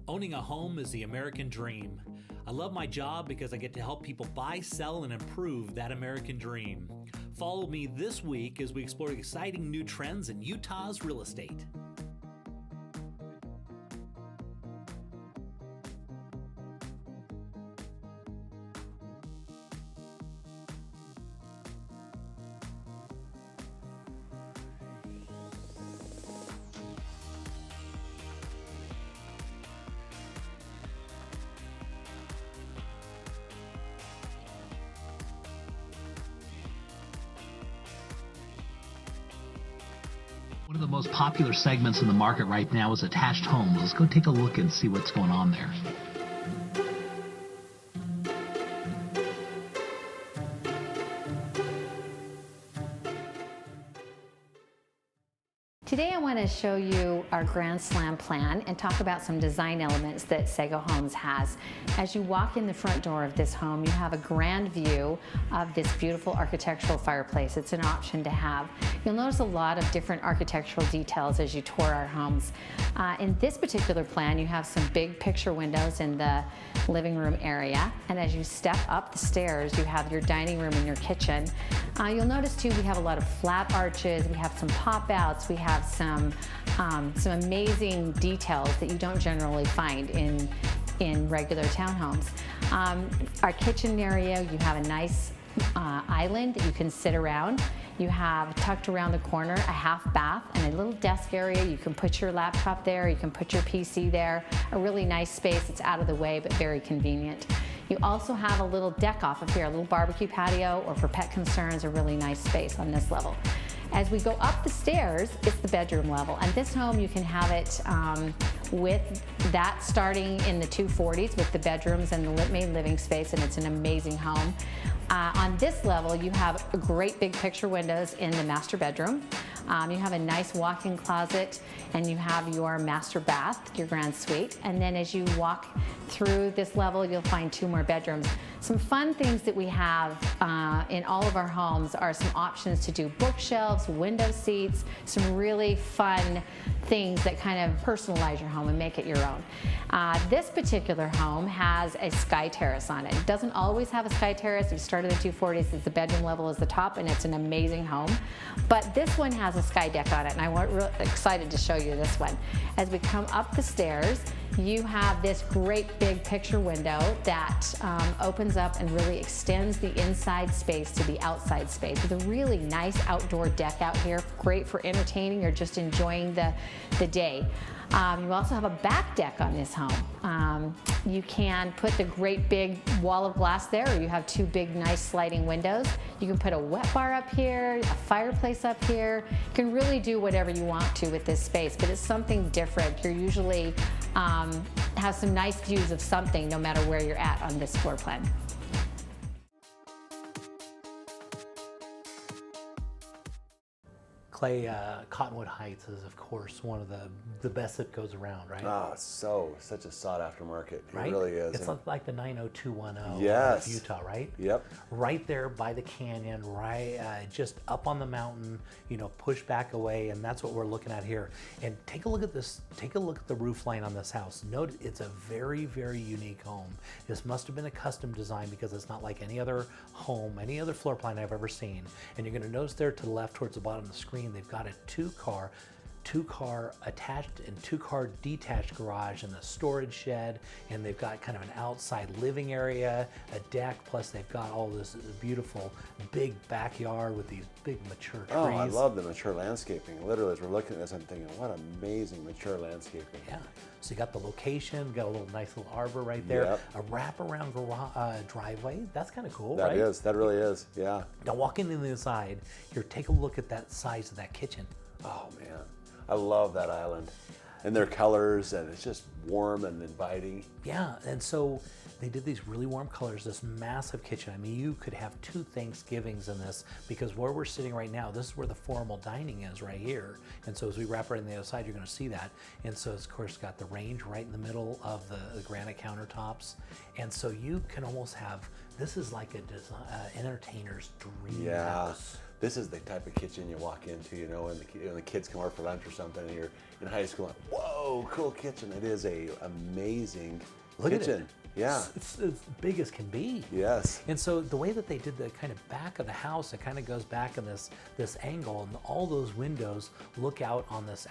Owning a home is the American dream. I love my job because I get to help people buy, sell, and improve that American dream. Follow me this week as we explore exciting new trends in Utah's real estate. One of the most popular segments in the market right now is attached homes. Let's go take a look and see what's going on there. Today I want to show you our Grand Slam plan and talk about some design elements that Sego Homes has. As you walk in the front door of this home, you have a grand view of this beautiful architectural fireplace. It's an option to have. You'll notice a lot of different architectural details as you tour our homes. In this particular plan, you have some big picture windows in the living room area, and as you step up the stairs, you have your dining room and your kitchen. You'll notice too, we have a lot of flat arches, we have some pop outs, we have some amazing details that you don't generally find in regular townhomes. Our kitchen area, you have a nice island that you can sit around. You have tucked around the corner a half bath and a little desk area. You can put your laptop there, you can put your PC there. A really nice space. It's out of the way but very convenient. You also have a little deck off of here, a little barbecue patio, or for pet concerns, a really nice space on this level. As we go up the stairs, it's the bedroom level, and this home you can have it with that starting in the 240s with the bedrooms and the main living space, and it's an amazing home. On this level, you have great big picture windows in the master bedroom. You have a nice walk-in closet, and you have your master bath, your grand suite. And then as you walk through this level, you'll find two more bedrooms. Some fun things that we have in all of our homes are some options to do bookshelves, window seats, some really fun things that kind of personalize your home and make it your own. This particular home has a sky terrace on it. It doesn't always have a sky terrace. We started at 240s, as the bedroom level is the top, and it's an amazing home. But this one has a sky deck on it, and I'm really excited to show you this one. As we come up the stairs, you have this great big picture window that opens up and really extends the inside space to the outside space with a really nice outdoor deck out here, great for entertaining or just enjoying the day. You also have a back deck on this home. You can put the great big wall of glass there, or you have two big nice sliding windows. You can put a wet bar up here, a fireplace up here. You can really do whatever you want to with this space, but it's something different. You're usually have some nice views of something no matter where you're at on this floor plan. Clay, Cottonwood Heights is, of course, one of the best that goes around, right? Oh, such a sought-after market. It Right? really is. It's like the 90210 Yes. of Utah, right? Yep. Right there by the canyon, right, just up on the mountain, push back away, and that's what we're looking at here. And take a look at this, take a look at the roof line on this house. Note it's a very, very unique home. This must have been a custom design because it's not like any other home, any other floor plan I've ever seen. And you're gonna notice there to the left towards the bottom of the screen, they've got a two-car attached and two-car detached garage and a storage shed, and they've got kind of an outside living area, a deck, plus they've got all this beautiful big backyard with these big mature trees. Oh, I love the mature landscaping. Literally, as we're looking at this, I'm thinking, what amazing mature landscaping. Yeah, so you got the location, got a little nice little arbor right there, Yep. a wraparound driveway. That's kind of cool, That right? is, that really is, yeah. Now walking in the inside, here, take a look at that size of that kitchen. Oh man, I love that island. And their colors, and it's just warm and inviting. Yeah, and so they did these really warm colors, this massive kitchen. I mean, you could have 2 Thanksgivings in this, because where we're sitting right now, this is where the formal dining is right here. And so as we wrap around the other side, you're gonna see that. And so it's, of course, got the range right in the middle of the granite countertops. And so you can almost have, this is like a entertainer's dream house. This is the type of kitchen you walk into, you know, when the kids come over for lunch or something, and you're in high school, like, whoa, cool kitchen. It is a amazing Look kitchen. at it. Yeah. It's as big as can be. Yes. And so the way that they did the kind of back of the house, it kind of goes back in this angle, and all those windows look out on this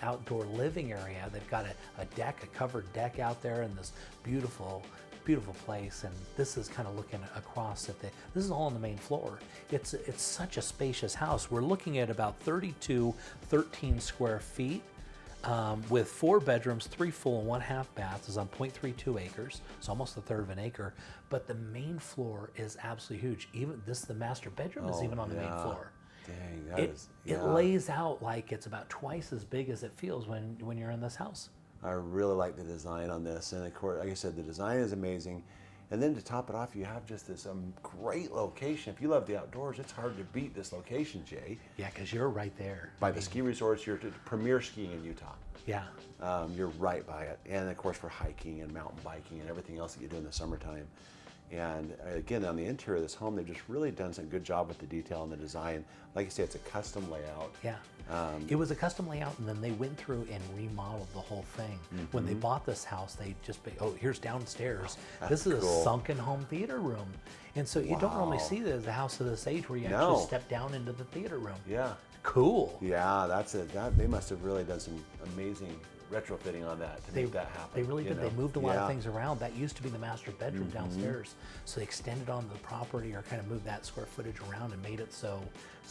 outdoor living area. They've got a deck, a covered deck out there, in this beautiful place. And this is kind of looking across at this is all on the main floor. It's such a spacious house. We're looking at about 13 square feet. With 4 bedrooms, 3 full and 1 half baths, is on 0.32 acres. It's almost a third of an acre, but the main floor is absolutely huge. Even the master bedroom is even on the main floor. Dang, It lays out like it's about twice as big as it feels when you're in this house. I really like the design on this, and of course, like I said, the design is amazing. And then to top it off, you have just this great location. If you love the outdoors, it's hard to beat this location, Jay. Yeah, because you're right there. By the ski resorts, you're premier skiing in Utah. Yeah. You're right by it. And of course for hiking and mountain biking and everything else that you do in the summertime. And again, on the interior of this home, they've just really done some good job with the detail and the design. Like I say, it's a custom layout. Yeah. It was a custom layout, and then they went through and remodeled the whole thing. When they bought this house, they just, here's downstairs. This is cool. a sunken home theater room. And so you don't normally see the house of this age where you actually step down into the theater room. Yeah. Cool. Yeah, that's it. They must have really done some amazing retrofitting on that to make that happen. They really did. know? They moved a lot of things around. That used to be the master bedroom downstairs. So they extended onto the property, or kind of moved that square footage around and made it so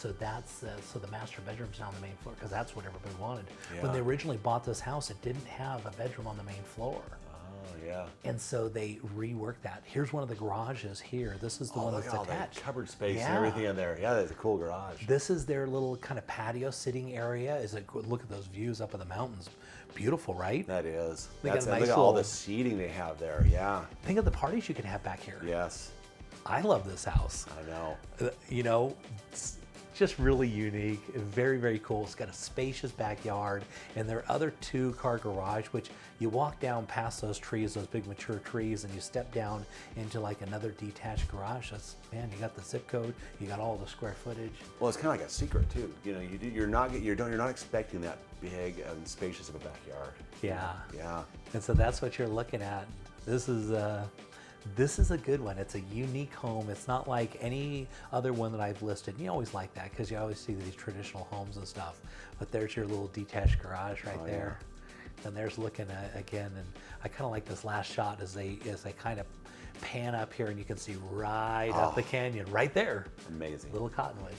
the master bedroom's now on the main floor, because that's what everybody wanted. When they originally bought this house, it didn't have a bedroom on the main floor. Oh, yeah. And so they reworked that. Here's one of the garages here. This is the one Look that's at all attached. that cupboard space and Yeah. everything in there. Yeah, that's a cool garage. This is their little kind of patio sitting area. Look at those views up in the mountains. Beautiful, right? That is. They got That's a it. nice Look at all little- the seating they have there. Yeah. Think of the parties you could have back here. Yes. I love this house. I know. You know, it's just really unique, very, very cool. It's got a spacious backyard, and there are other 2-car garage, which you walk down past those trees, those big mature trees, and you step down into like another detached garage. Man, you got the zip code, you got all the square footage. Well, it's kind of like a secret too. You know, you're not expecting that big and spacious of a backyard. Yeah. Yeah. And so that's what you're looking at. This is a good one. It's a unique home. It's not like any other one that I've listed. You always like that because you always see these traditional homes and stuff. But there's your little detached garage right there. And there's looking at again. And I kind of like this last shot as they kind of pan up here, and you can see right up the canyon right there. Amazing. Little Cottonwood.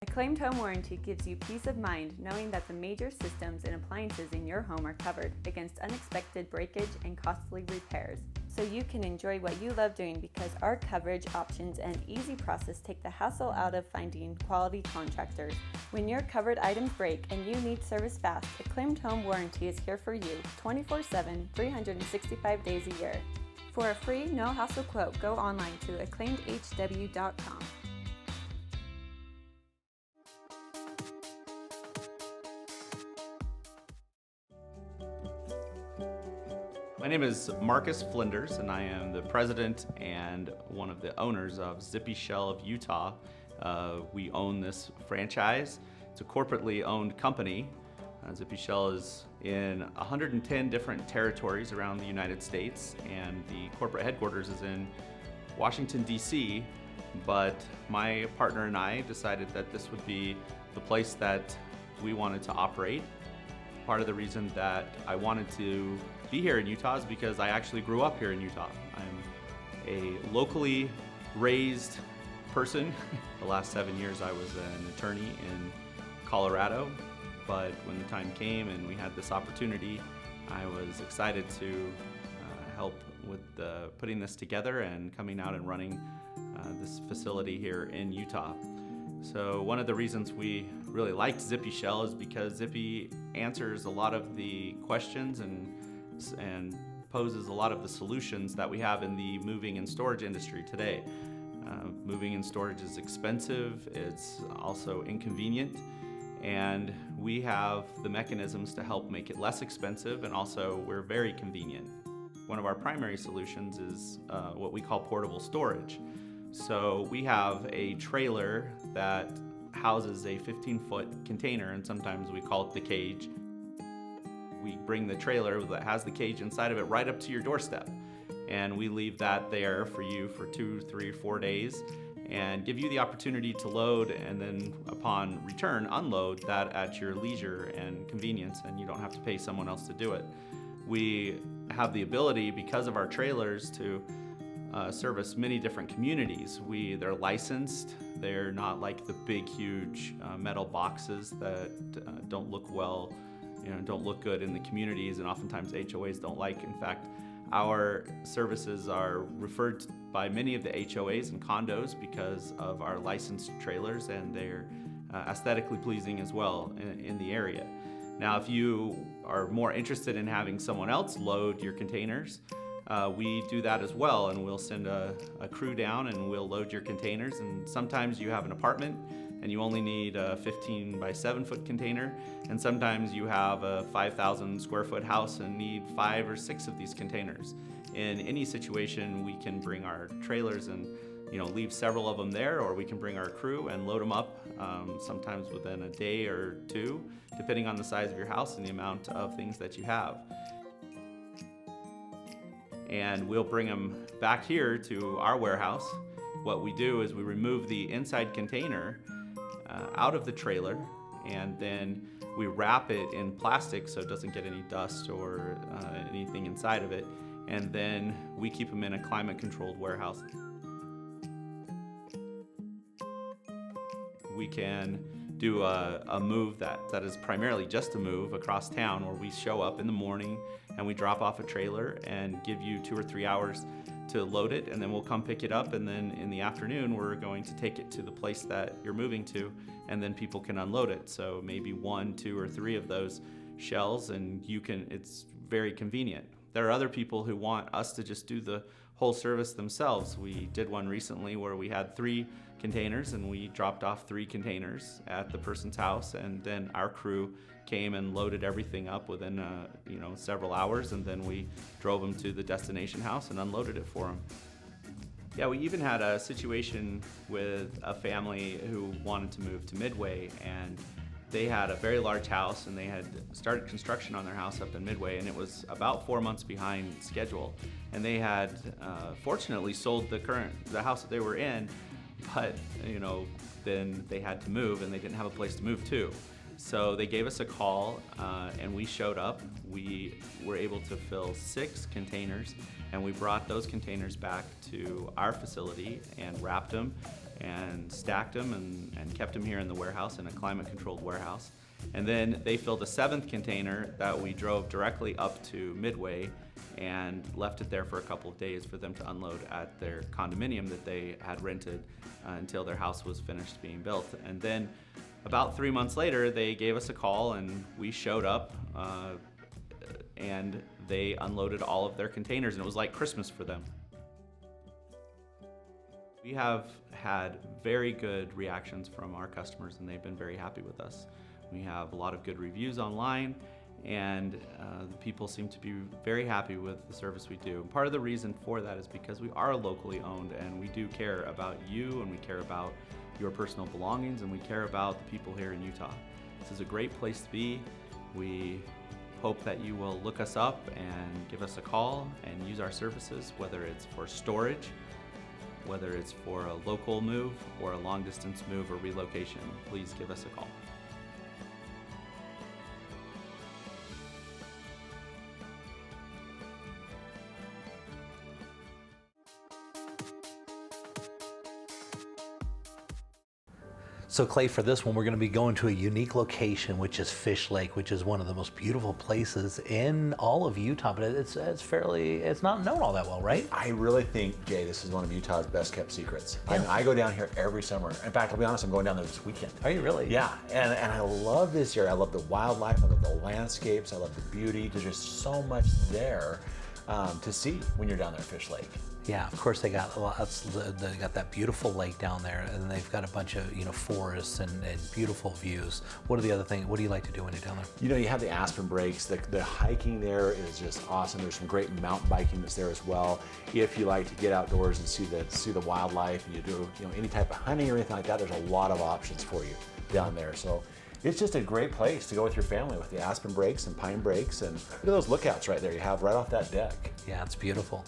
Acclaimed Home Warranty gives you peace of mind knowing that the major systems and appliances in your home are covered against unexpected breakage and costly repairs. So you can enjoy what you love doing because our coverage options and easy process take the hassle out of finding quality contractors. When your covered items break and you need service fast, Acclaimed Home Warranty is here for you 24/7, 365 days a year. For a free, no-hassle quote, go online to acclaimedhw.com. My name is Marcus Flinders, and I am the president and one of the owners of Zippy Shell of Utah. We own this franchise. It's a corporately owned company. Zippy Shell is in 110 different territories around the United States, and the corporate headquarters is in Washington, D.C., but my partner and I decided that this would be the place that we wanted to operate. Part of the reason that I wanted to be here in Utah is because I actually grew up here in Utah. I'm a locally raised person. The last 7 years I was an attorney in Colorado, but when the time came and we had this opportunity, I was excited to help with putting this together and coming out and running this facility here in Utah. So one of the reasons we really liked Zippy Shell is because Zippy answers a lot of the questions and poses a lot of the solutions that we have in the moving and storage industry today. Moving and storage is expensive, it's also inconvenient, and we have the mechanisms to help make it less expensive, and also we're very convenient. One of our primary solutions is what we call portable storage. So we have a trailer that houses a 15-foot container, and sometimes we call it the cage. We bring the trailer that has the cage inside of it right up to your doorstep, and we leave that there for you for 2, 3, 4 days and give you the opportunity to load, and then upon return unload that at your leisure and convenience, and you don't have to pay someone else to do it. We have the ability, because of our trailers, to service many different communities. They're licensed. They're not like the big, huge metal boxes that don't look well, don't look good in the communities, and oftentimes HOAs don't like. In fact, our services are referred to by many of the HOAs and condos because of our licensed trailers, and they're aesthetically pleasing as well in the area. Now, if you are more interested in having someone else load your containers, we do that as well, and we'll send a crew down and we'll load your containers. And sometimes you have an apartment and you only need a 15 by 7 foot container, and sometimes you have a 5,000 square foot house and need 5 or 6 of these containers. In any situation, we can bring our trailers and leave several of them there, or we can bring our crew and load them up sometimes within a day or two, depending on the size of your house and the amount of things that you have. And we'll bring them back here to our warehouse. What we do is we remove the inside container out of the trailer, and then we wrap it in plastic so it doesn't get any dust or anything inside of it, and then we keep them in a climate-controlled warehouse. We can do a move that is primarily just a move across town, where we show up in the morning and we drop off a trailer and give you 2 or 3 hours to load it, and then we'll come pick it up, and then in the afternoon we're going to take it to the place that you're moving to, and then people can unload it. So maybe 1, 2, or 3 of those shells, and it's very convenient. There are other people who want us to just do the whole service themselves. We did one recently where we had 3 containers, and we dropped off 3 containers at the person's house, and then our crew came and loaded everything up within several hours, and then we drove them to the destination house and unloaded it for them. Yeah, we even had a situation with a family who wanted to move to Midway, and they had a very large house, and they had started construction on their house up in Midway, and it was about 4 months behind schedule. And they had fortunately sold the house that they were in, but then they had to move, and they didn't have a place to move to. So they gave us a call, and we showed up. We were able to fill 6 containers, and we brought those containers back to our facility and wrapped them and stacked them and kept them here in the warehouse, in a climate-controlled warehouse. And then they filled a 7th container that we drove directly up to Midway and left it there for a couple of days for them to unload at their condominium that they had rented until their house was finished being built. And then about 3 months later, they gave us a call, and we showed up, and they unloaded all of their containers, and it was like Christmas for them. We have had very good reactions from our customers, and they've been very happy with us. We have a lot of good reviews online, and the people seem to be very happy with the service we do. And part of the reason for that is because we are locally owned, and we do care about you, and we care about your personal belongings, and we care about the people here in Utah. This is a great place to be. We hope that you will look us up and give us a call and use our services, whether it's for storage, whether it's for a local move or a long distance move or relocation. Please give us a call. So Clay, for this one, we're going to be going to a unique location, which is Fish Lake, which is one of the most beautiful places in all of Utah, but it's not known all that well, right? I really think, Jay, this is one of Utah's best kept secrets. I mean, I go down here every summer. In fact, I'll be honest, I'm going down there this weekend. Are you really? Yeah, and I love this area. I love the wildlife, I love the landscapes, I love the beauty. There's just so much there to see when you're down there at Fish Lake. Yeah, of course they got they got that beautiful lake down there, and they've got a bunch of forests and beautiful views. What are the other things? What do you like to do when you're down there? You know, you have the Aspen Breaks. The hiking there is just awesome. There's some great mountain biking that's there as well. If you like to get outdoors and see the wildlife, and you do any type of hunting or anything like that, there's a lot of options for you down there. So it's just a great place to go with your family with the Aspen Breaks and Pine Breaks, and look at those lookouts right there you have right off that deck. Yeah, it's beautiful.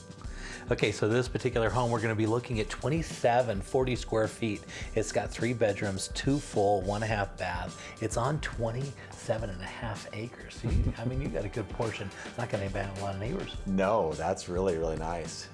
Okay, so this particular home, we're going to be looking at 2740 square feet. It's got 3 bedrooms, 2 full, 1.5 bath. It's on 27.5 acres. So I mean, you got a good portion. Not going to have a lot of neighbors. No, that's really, really nice.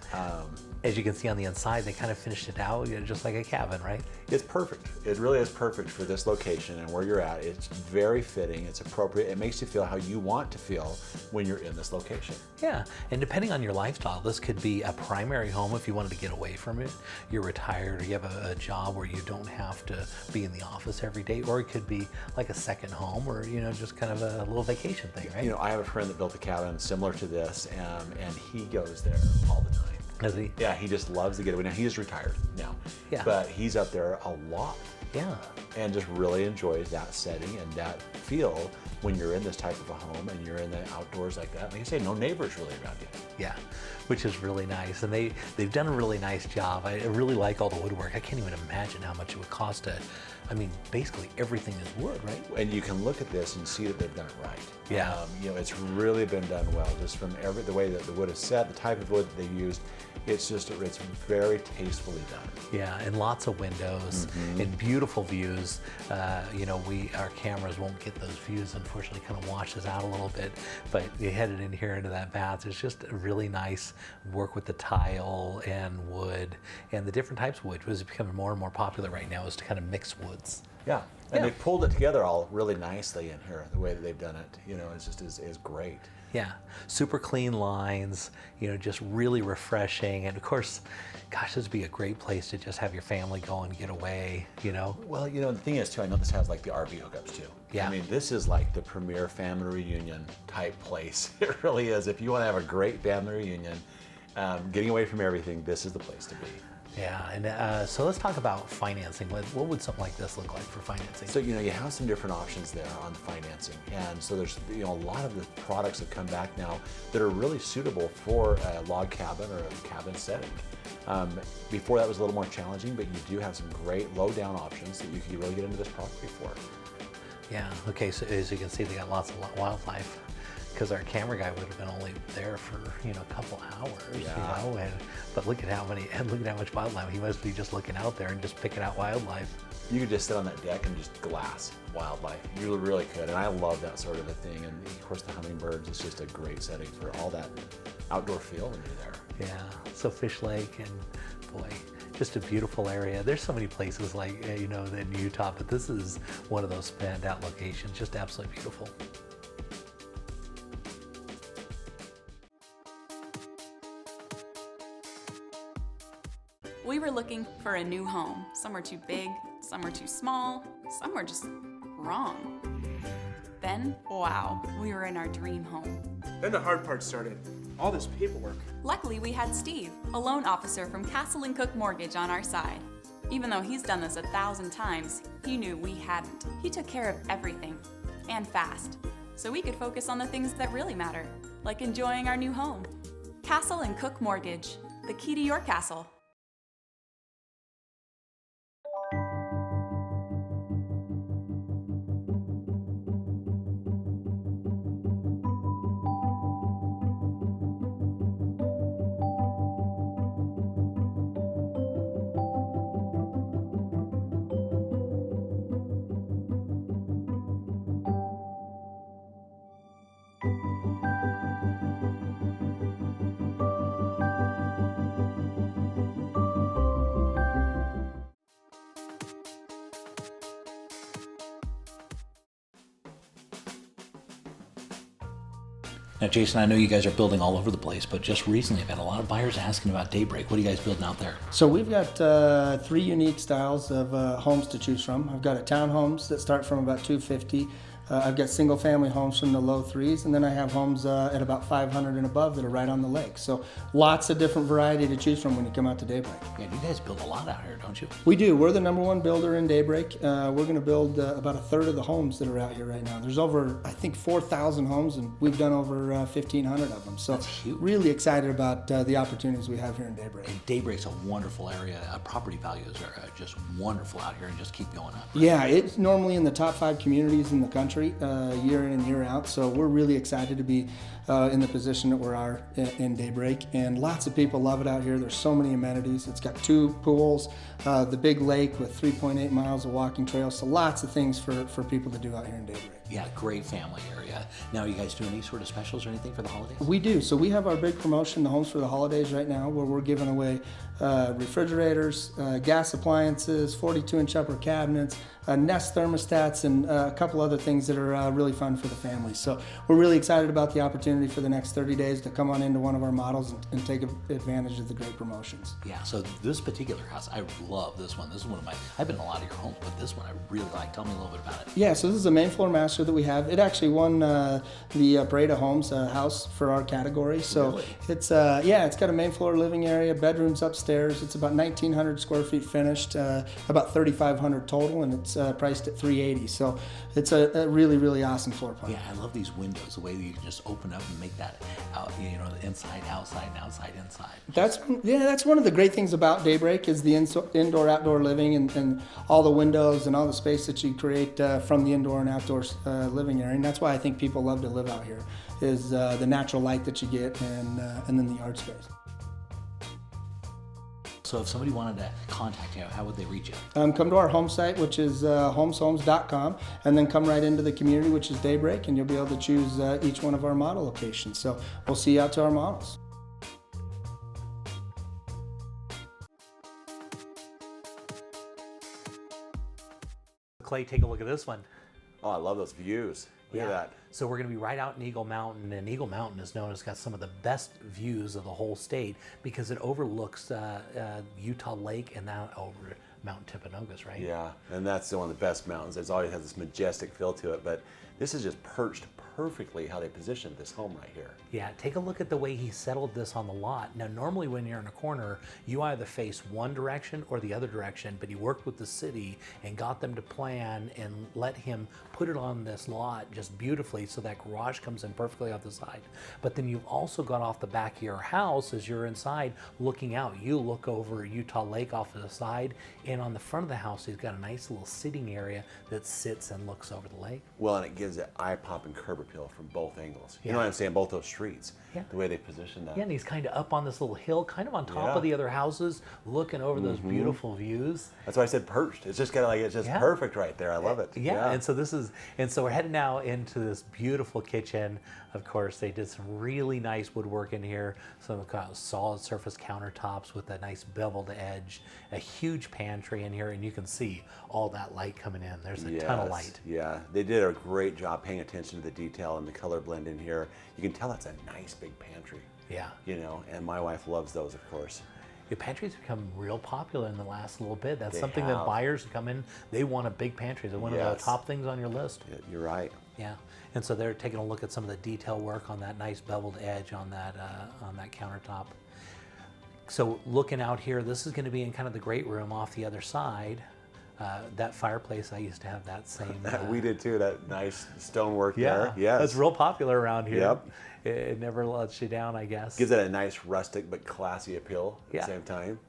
As you can see on the inside, they kind of finished it out just like a cabin, right? It's perfect. It really is perfect for this location and where you're at. It's very fitting. It's appropriate. It makes you feel how you want to feel when you're in this location. Yeah, and depending on your lifestyle, this could be a primary home if you wanted to get away from it. You're retired, or you have a job where you don't have to be in the office every day, or it could be like a second home, or just kind of a little vacation thing, right? I have a friend that built a cabin similar to this, and he goes there all the time. Does he? Yeah, he just loves to get away. Now, he is retired now, Yeah. but he's up there a lot. Yeah. And just really enjoys that setting and that feel when you're in this type of a home and you're in the outdoors like that. Like I say, no neighbors really around you. Yeah, which is really nice. And they've done a really nice job. I really like all the woodwork. I can't even imagine how much it would cost to, basically everything is wood, right? And you can look at this and see that they've done it right. Yeah. It's really been done well, just from the way that the wood is set, the type of wood that they used. It's very tastefully done. Yeah, and lots of windows and beautiful views. Our cameras won't get those views, unfortunately, kind of washes out a little bit. But you headed in here into that bath. It's just a really nice work with the tile and wood and the different types of wood, which is becoming more and more popular right now, is to kind of mix woods. Yeah, and Yeah. they've pulled it together all really nicely in here. The way that they've done it, it's just is great. Yeah, super clean lines, just really refreshing. And of course, gosh, this would be a great place to just have your family go and get away, Well, the thing is too, I know this has like the RV hookups too. Yeah. I mean, this is like the premier family reunion type place. It really is. If you want to have a great family reunion, getting away from everything, this is the place to be. Yeah, and so let's talk about financing. What would something like this look like for financing? So, you have some different options there on the financing. And so there's, a lot of the products have come back now that are really suitable for a log cabin or a cabin setting. Before that was a little more challenging, but you do have some great low down options that you can really get into this property for. Yeah, okay, so as you can see, they got lots of wildlife, because our camera guy would have been only there for a couple hours. Yeah. But look at how much wildlife. He must be just looking out there and just picking out wildlife. You could just sit on that deck and just glass wildlife. You really could, and I love that sort of a thing. And of course, the hummingbirds is just a great setting for all that outdoor feel when you're there. Yeah, so Fish Lake, and boy, just a beautiful area. There's so many places like in Utah, but this is one of those standout locations. Just absolutely beautiful. We were looking for a new home. Some were too big, some were too small, some were just wrong. Then, wow, we were in our dream home. Then the hard part started. All this paperwork. Luckily, we had Steve, a loan officer from Castle and Cook Mortgage, on our side. Even though he's done this 1,000 times, he knew we hadn't. He took care of everything, and fast, so we could focus on the things that really matter, like enjoying our new home. Castle and Cook Mortgage, the key to your castle. Now, Jason, I know you guys are building all over the place, but just recently I've had a lot of buyers asking about Daybreak. What are you guys building out there? So we've got 3 unique styles of homes to choose from. I've got a townhomes that start from about $250,000. I've got single family homes from the low 3s, and then I have homes at about $500,000 and above that are right on the lake. So lots of different variety to choose from when you come out to Daybreak. Yeah, you guys build a lot out here, don't you? We do. We're the #1 builder in Daybreak. We're going to build about 1/3 of the homes that are out here right now. There's over, I think, 4,000 homes, and we've done over 1,500 of them. So That's huge. really excited about the opportunities we have here in Daybreak. And Daybreak's a wonderful area. Property values are just wonderful out here and just keep going up. Yeah, it's normally in the top 5 communities in the country, year in and year out. So we're really excited to be in the position that we are in Daybreak. And lots of people love it out here. There's so many amenities. It's got 2 pools, the big lake with 3.8 miles of walking trails. So lots of things for people to do out here in Daybreak. Yeah, great family area. Now, are you guys doing any sort of specials or anything for the holidays? We do. So we have our big promotion, the Homes for the Holidays, right now, where we're giving away refrigerators, gas appliances, 42-inch upper cabinets, Nest thermostats, and a couple other things that are really fun for the family. So we're really excited about the opportunity for the next 30 days to come on into one of our models and take advantage of the great promotions. Yeah, so this particular house, I love this one. This is one of my, I've been in a lot of your homes, but this one I really like. Tell me a little bit about it. Yeah, so this is a main floor master that we have. It actually won the Breda Homes house for our category. So Really? it's it's got a main floor living area, bedrooms upstairs. It's about 1,900 square feet finished, about 3,500 total, and it's priced at $380,000. So it's a really, really awesome floor plan. Yeah, I love these windows, the way that you can just open up and make that out, you know, the inside, outside, and outside, inside. That's one of the great things about Daybreak is the indoor, outdoor living and all the windows and all the space that you create from the indoor and outdoor living area. And that's why I think people love to live out here is the natural light that you get and then the yard space. So if somebody wanted to contact you, how would they reach you? Come to our home site, which is homeshomes.com, and then come right into the community, which is Daybreak, and you'll be able to choose each one of our model locations. So we'll see you out to our models. Clay, take a look at this one. Oh, I love those views. Look at that. So we're going to be right out in Eagle Mountain, and Eagle Mountain is known as got some of the best views of the whole state because it overlooks Utah Lake and now over Mount Timpanogos, right? Yeah, and that's one of the best mountains. It always has this majestic feel to it, but this is just perched perfectly how they positioned this home right here. Yeah, take a look at the way he settled this on the lot. Now, normally when you're in a corner, you either face one direction or the other direction, but he worked with the city and got them to plan and let him put it on this lot just beautifully so that garage comes in perfectly off the side. But then you've also got off the back of your house as you're inside looking out. You look over Utah Lake off to the side, and on the front of the house, he's got a nice little sitting area that sits and looks over the lake. Well, and it gives it eye-popping curb appeal from both angles. You Yeah. know what I'm saying? Both those streets. Yeah. The way they position that. Yeah, and he's kind of up on this little hill, kind of on top Yeah. of the other houses, looking over those beautiful views. That's why I said perched. It's just kind of like, it's just Yeah. perfect right there. I love it. Yeah, and so we're heading now into this beautiful kitchen. Of course, they did some really nice woodwork in here, some solid surface countertops with a nice beveled edge, a huge pantry in here, and you can see all that light coming in. There's a ton of light. Yeah, they did a great job paying attention to the detail and the color blend in here. You can tell it's a nice big pantry. Yeah. You know, and my wife loves those, of course. Your pantries have become real popular in the last little bit. That's They something have. that buyers who come in, they want a big pantry. They're one of the Yes. top things on your list. You're right. Yeah, and so they're taking a look at some of the detail work on that nice beveled edge on that countertop. So looking out here, this is going to be in kind of the great room off the other side. That fireplace, I used to have that same. We did too, that nice stonework Yeah, there. Yes. that's real popular around here. Yep. It never lets you down, I guess. Gives it a nice rustic but classy appeal at Yeah. the same time.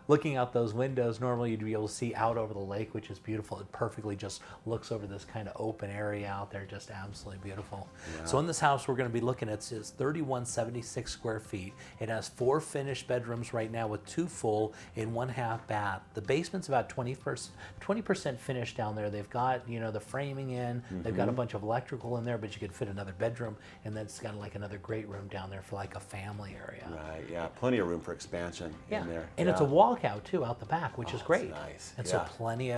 Looking out those windows, normally you'd be able to see out over the lake, which is beautiful. It perfectly just looks over this kind of open area out there, just absolutely beautiful. Yeah. So in this house, we're going to be looking at is 3,176 square feet. It has 4 finished bedrooms right now with 2 full and 1 half bath. The basement's about 20% finished down there. They've got, you know, the framing in. They've got a bunch of electrical in there, but you could fit another bedroom, and then it's got like another great room down there for like a family area. Right, yeah, plenty of room for expansion in there. And it's a walkout too out the back, which is that's great. nice. And Yeah. so plenty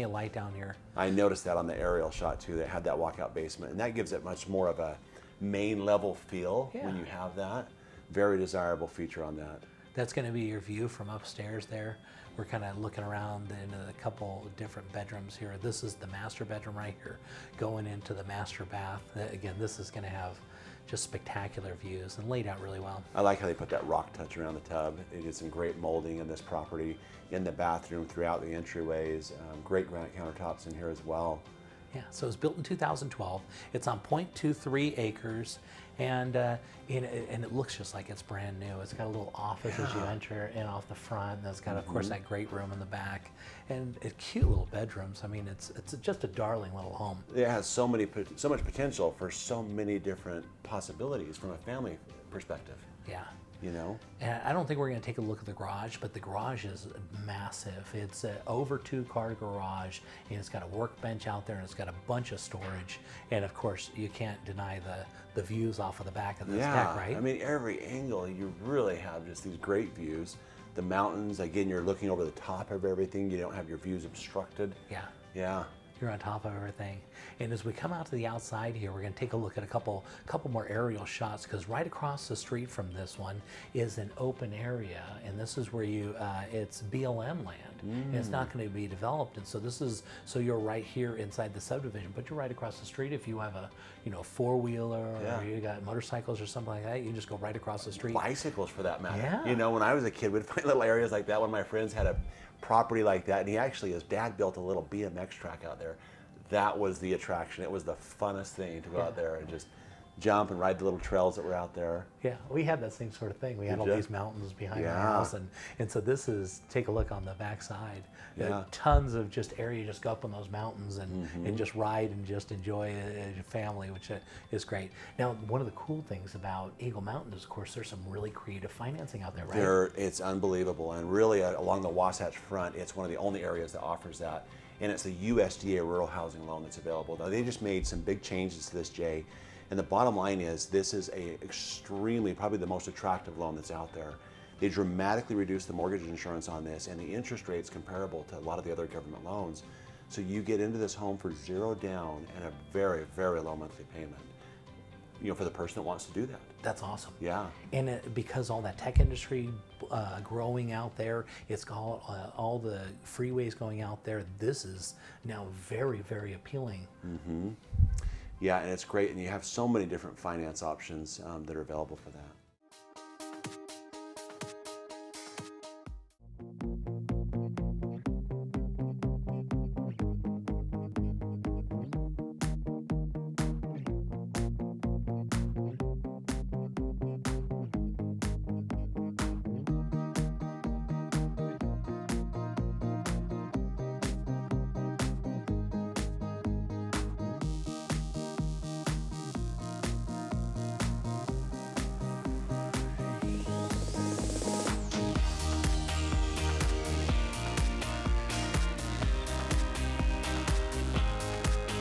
of light down here. I noticed that on the aerial shot too. They had that walkout basement, and that gives it much more of a main level feel when Yeah. you have that. Very desirable feature on that. That's going to be your view from upstairs there. We're kind of looking around into a couple different bedrooms here. This is the master bedroom right here, going into the master bath. Again, this is going to have just spectacular views and laid out really well. I like how they put that rock touch around the tub. They did some great molding in this property, in the bathroom, throughout the entryways. Great granite countertops in here as well. Yeah, so it was built in 2012. It's on 0.23 acres, and it looks just like it's brand new. It's got a little office as you enter in off the front, and it's got, of course, that great room in the back, and cute little bedrooms. I mean, it's just a darling little home. It has so much potential for so many different possibilities from a family perspective. Yeah. You know? And I don't think we're going to take a look at the garage, but the garage is massive. It's an over 2-car garage, and it's got a workbench out there, and it's got a bunch of storage. And of course, you can't deny the views off of the back of this deck, right? I mean, every angle, you really have just these great views. The mountains, again, you're looking over the top of everything. You don't have your views obstructed. Yeah. Yeah. You're on top of everything. And as we come out to the outside here, we're going to take a look at a couple more aerial shots, because right across the street from this one is an open area, and this is where it's BLM land. And it's not going to be developed, and so you're right here inside the subdivision, but you're right across the street. If you have a four-wheeler or you got motorcycles or something like that, you just go right across the street. Bicycles, for that matter. Yeah. You know, when I was a kid, we'd find little areas like that. One of my friends had a property like that, and his dad built a little BMX track out there. That was the attraction. It was the funnest thing to go out there and just jump and ride the little trails that were out there. Yeah, we had that same sort of thing. We had all these mountains behind our Yeah. house, and so this is, take a look on the backside. Yeah. Tons of just area, just go up on those mountains and just ride and just enjoy it as a family, which is great. Now, one of the cool things about Eagle Mountain is, of course, there's some really creative financing out there, right? It's unbelievable, and really along the Wasatch Front, it's one of the only areas that offers that, and it's the USDA Rural Housing Loan that's available. Now, they just made some big changes to this, Jay, and the bottom line is this is probably the most attractive loan that's out there. They dramatically reduced the mortgage insurance on this, and the interest rate's comparable to a lot of the other government loans. So you get into this home for zero down and a very, very low monthly payment, for the person that wants to do that. That's awesome. Yeah. And because all that tech industry growing out there, it's got all the freeways going out there, this is now very, very appealing. Yeah, and it's great, and you have so many different finance options that are available for that.